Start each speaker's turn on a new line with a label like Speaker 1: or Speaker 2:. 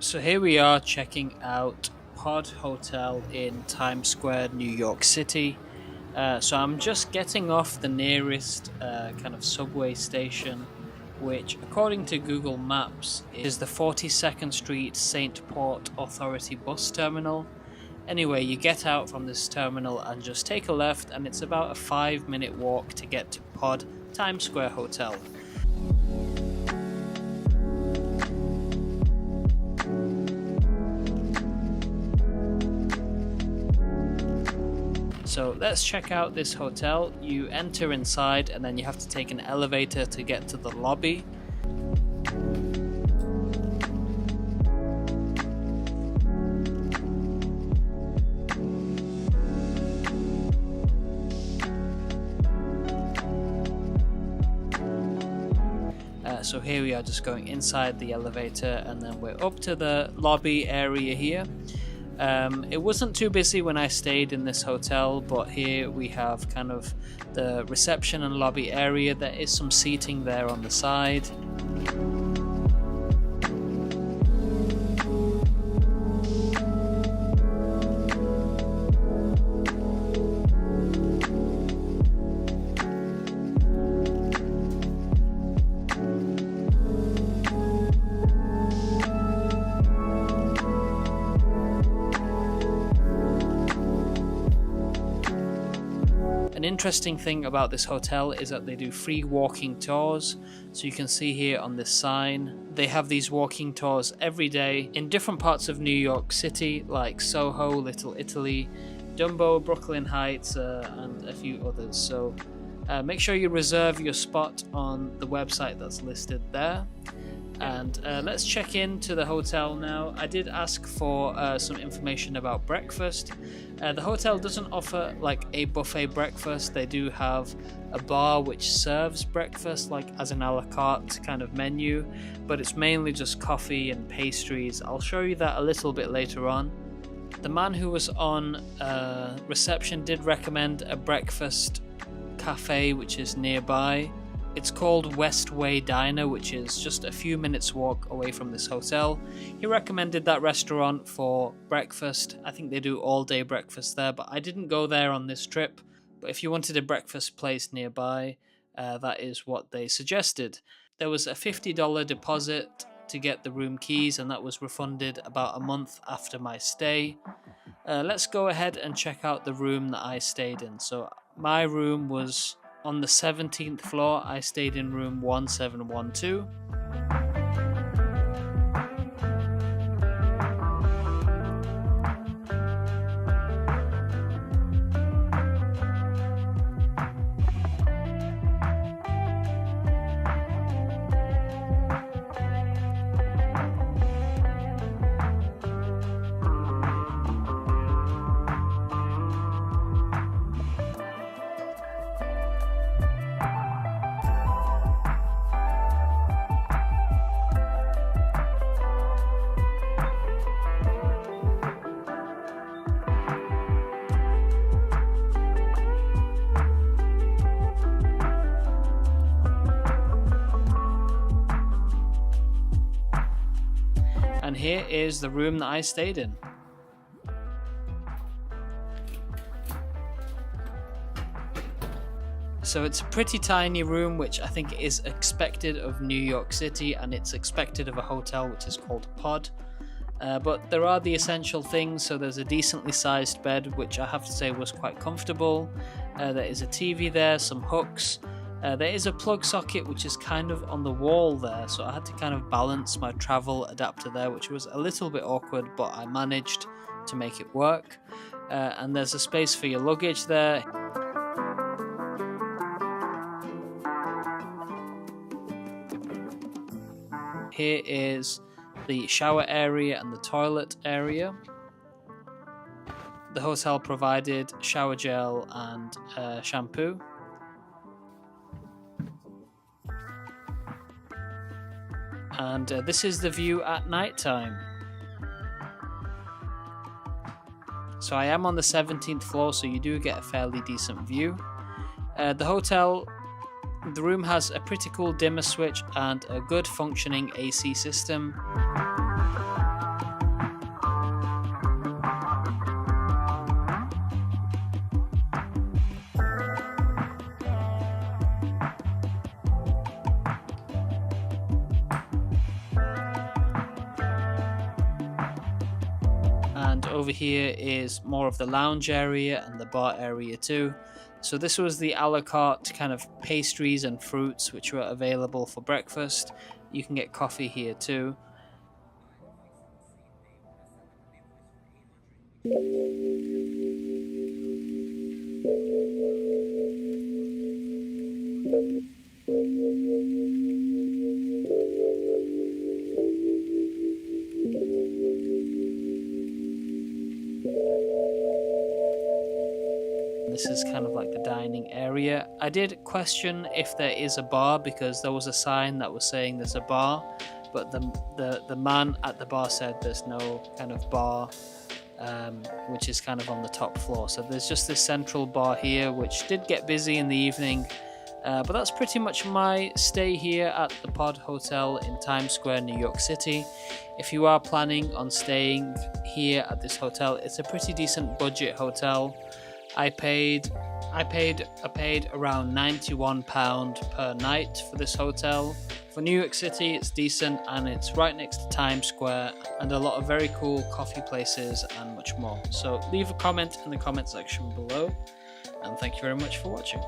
Speaker 1: So here we are checking out Pod Hotel in Times Square, New York City. So I'm just getting off the nearest kind of subway station, which according to Google Maps is the 42nd Street St. Port Authority bus terminal. Anyway, you get out from this terminal and just take a left, and it's about a 5-minute walk to get to Pod Times Square Hotel. So let's check out this hotel. You enter inside and then you have to take an elevator to get to the lobby. So here we are just going inside the elevator and then we're up to the lobby area here. It wasn't too busy when I stayed in this hotel, but here we have kind of the reception and lobby area. There is some seating there on the side. An interesting thing about this hotel is that they do free walking tours. So you can see here on this sign, they have these walking tours every day in different parts of New York City, like Soho, Little Italy, Dumbo, Brooklyn Heights, and a few others. So make sure you reserve your spot on the website that's listed there. And let's check into the hotel now. I did ask for some information about breakfast. The hotel doesn't offer like a buffet breakfast. They do have a bar which serves breakfast, like as an a la carte kind of menu, but it's mainly just coffee and pastries. I'll show you that a little bit later on. The man who was on reception did recommend a breakfast cafe which is nearby. It's called Westway Diner, which is just a few minutes walk away from this hotel. He recommended that restaurant for breakfast. I think they do all day breakfast there, but I didn't go there on this trip. But if you wanted a breakfast place nearby, that is what they suggested. There was a $50 deposit to get the room keys, and that was refunded about a month after my stay. Let's go ahead and check out the room that I stayed in. So my room was on the 17th floor. I stayed in room 1712. And here is the room that I stayed in. So it's a pretty tiny room, which I think is expected of New York City, and it's expected of a hotel which is called Pod. But there are the essential things. So there's a decently sized bed, which I have to say was quite comfortable. There is a TV there, some hooks. There is a plug socket which is kind of on the wall there, so I had to kind of balance my travel adapter there, which was a little bit awkward, but I managed to make it work. And there's a space for your luggage there. Here is the shower area and the toilet area. The hotel provided shower gel and shampoo. And this is the view at night time. So I am on the 17th floor, so you do get a fairly decent view. The room has a pretty cool dimmer switch and a good functioning AC system. and over here is more of the lounge area and the bar area too. So this was the a la carte kind of pastries and fruits which were available for breakfast. You can get coffee here too. This is kind of like the dining area. I did question if there is a bar because there was a sign that was saying there's a bar, but the man at the bar said there's no kind of bar, which is kind of on the top floor. So there's just this central bar here, which did get busy in the evening. But that's pretty much my stay here at the Pod Hotel in Times Square, New York City. If you are planning on staying here at this hotel, it's a pretty decent budget hotel. I paid around £91 per night for this hotel. For New York City, it's decent and it's right next to Times Square and a lot of very cool coffee places and much more. So leave a comment in the comment section below, and thank you very much for watching.